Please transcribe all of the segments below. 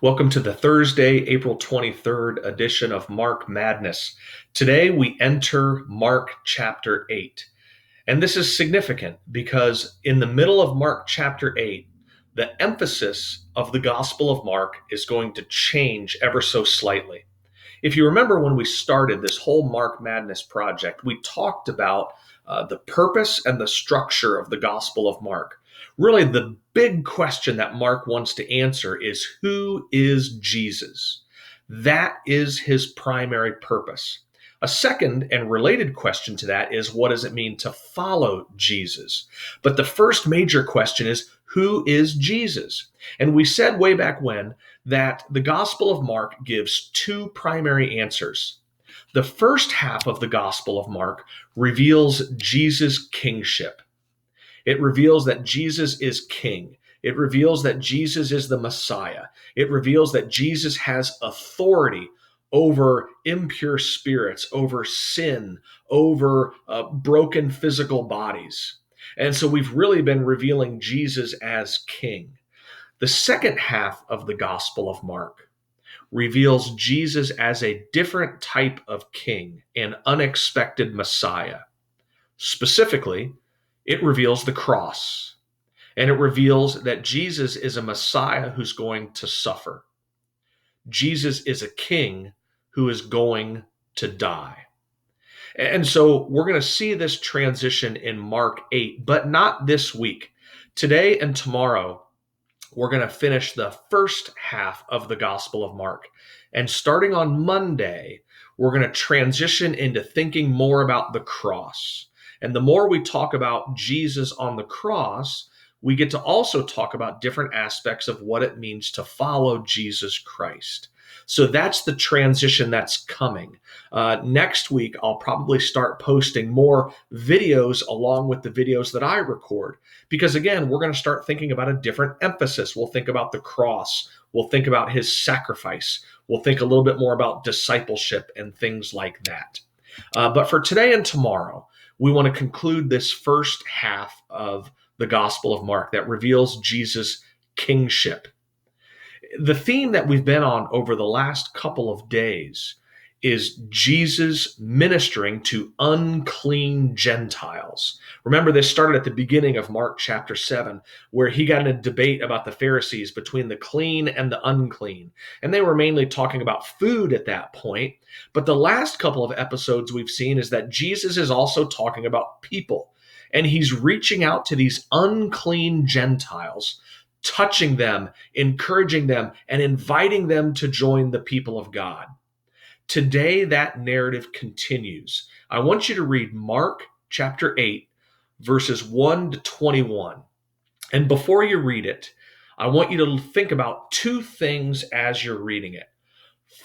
Welcome to the Thursday, April 23rd edition of Mark Madness. Today we enter Mark chapter 8. And this is significant because in the middle of Mark chapter 8, the emphasis of the Gospel of Mark is going to change ever so slightly. If you remember when we started this whole Mark Madness project, we talked about the purpose and the structure of the Gospel of Mark. Really, the big question that Mark wants to answer is who is Jesus? That is his primary purpose. A second and related question to that is what does it mean to follow Jesus? But the first major question is who is Jesus? And we said way back when that the Gospel of Mark gives two primary answers. The first half of the Gospel of Mark reveals Jesus' kingship. It reveals that Jesus is king. It reveals that Jesus is the Messiah. It reveals that Jesus has authority over impure spirits, over sin, over broken physical bodies. And so we've really been revealing Jesus as king. The second half of the Gospel of Mark reveals Jesus as a different type of king, an unexpected Messiah. Specifically, it reveals the cross, and it reveals that Jesus is a Messiah who's going to suffer. Jesus is a king who is going to die. And so we're going to see this transition in Mark 8, but not this week. Today and tomorrow, we're going to finish the first half of the Gospel of Mark. And starting on Monday, we're going to transition into thinking more about the cross. And the more we talk about Jesus on the cross, we get to also talk about different aspects of what it means to follow Jesus Christ. So that's the transition that's coming. Next week, I'll probably start posting more videos along with the videos that I record. Because again, we're going to start thinking about a different emphasis. We'll think about the cross. We'll think about his sacrifice. We'll think a little bit more about discipleship and things like that. But for today and tomorrow, we want to conclude this first half of the Gospel of Mark that reveals Jesus' kingship. The theme that we've been on over the last couple of days is Jesus ministering to unclean Gentiles. Remember, this started at the beginning of Mark chapter 7, where he got in a debate about the Pharisees between the clean and the unclean. And they were mainly talking about food at that point. But the last couple of episodes we've seen is that Jesus is also talking about people. And he's reaching out to these unclean Gentiles, touching them, encouraging them, and inviting them to join the people of God. Today, that narrative continues. I want you to read Mark chapter 8, verses 1 to 21. And before you read it, I want you to think about two things as you're reading it.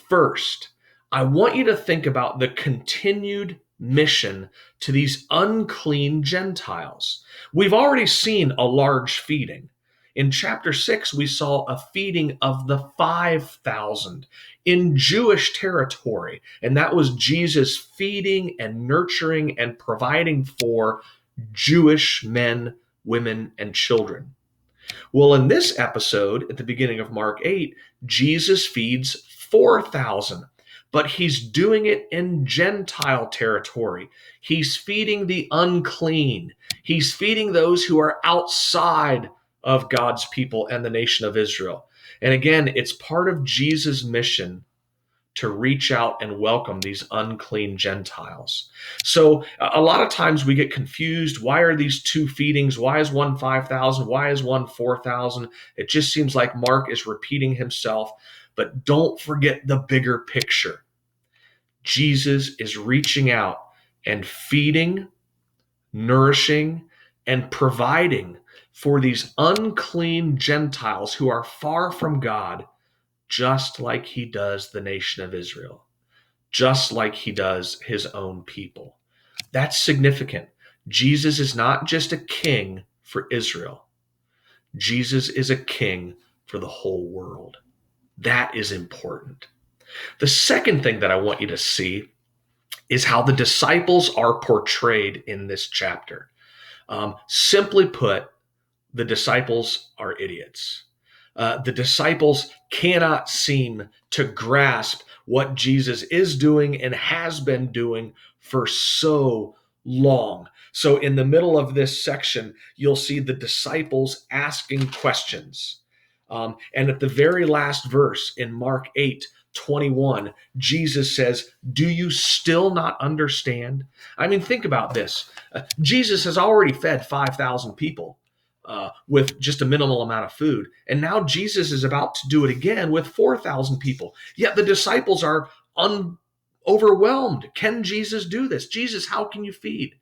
First, I want you to think about the continued mission to these unclean Gentiles. We've already seen a large feeding. In chapter 6, we saw a feeding of the 5,000 in Jewish territory. And that was Jesus feeding and nurturing and providing for Jewish men, women, and children. Well, in this episode, at the beginning of Mark 8, Jesus feeds 4,000, but he's doing it in Gentile territory. He's feeding the unclean. He's feeding those who are outside of God's people and the nation of Israel. And again, it's part of Jesus' mission to reach out and welcome these unclean Gentiles. So a lot of times we get confused. Why are these two feedings? Why is one 5,000? Why is one 4,000? It just seems like Mark is repeating himself. But don't forget the bigger picture. Jesus is reaching out and feeding, nourishing, and providing for these unclean Gentiles who are far from God, just like he does the nation of Israel, just like he does his own people. That's significant. Jesus is not just a king for Israel. Jesus is a king for the whole world. That is important. The second thing that I want you to see is how the disciples are portrayed in this chapter. Simply put, the disciples are idiots. The disciples cannot seem to grasp what Jesus is doing and has been doing for so long. So, in the middle of this section, you'll see the disciples asking questions. And at the very last verse in Mark 8:21, Jesus says, "Do you still not understand?" I mean, think about this. Jesus has already fed 5,000 people with just a minimal amount of food. And now Jesus is about to do it again with 4,000 people. Yet the disciples are overwhelmed. Can Jesus do this? Jesus, how can you feed?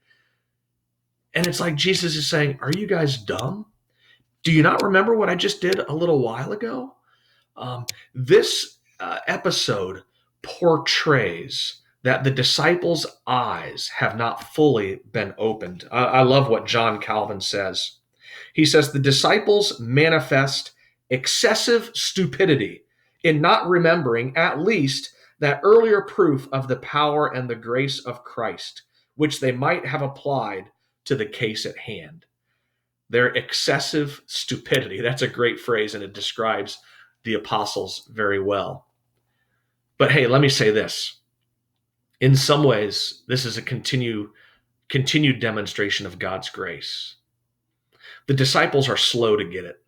And it's like Jesus is saying, are you guys dumb? Do you not remember what I just did a little while ago? This episode portrays that the disciples' eyes have not fully been opened. I love what John Calvin says. He says the disciples manifest excessive stupidity in not remembering at least that earlier proof of the power and the grace of Christ, which they might have applied to the case at hand. Their excessive stupidity. That's a great phrase, and it describes the apostles very well. But hey, let me say this. In some ways, this is a continued demonstration of God's grace. The disciples are slow to get it.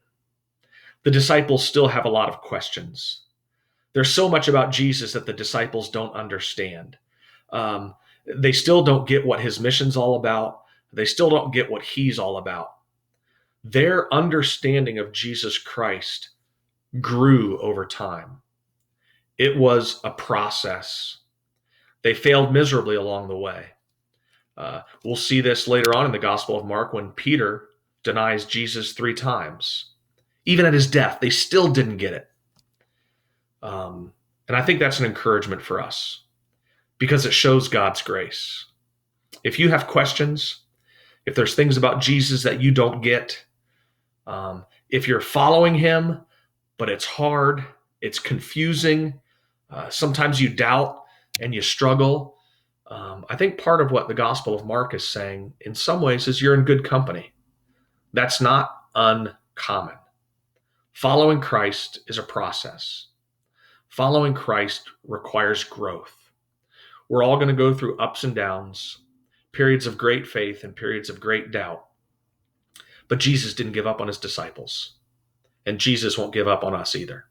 The disciples still have a lot of questions. There's so much about Jesus that the disciples don't understand. They still don't get what his mission's all about. They still don't get what he's all about. Their understanding of Jesus Christ grew over time. It was a process. They failed miserably along the way. We'll see this later on in the Gospel of Mark when Peter denies Jesus 3 times. Even at his death, they still didn't get it. And I think that's an encouragement for us because it shows God's grace. If you have questions, if there's things about Jesus that you don't get, if you're following him, but it's hard, it's confusing, sometimes you doubt and you struggle, I think part of what the Gospel of Mark is saying in some ways is you're in good company. That's not uncommon. Following Christ is a process. Following Christ requires growth. We're all going to go through ups and downs, periods of great faith and periods of great doubt. But Jesus didn't give up on his disciples, and Jesus won't give up on us either.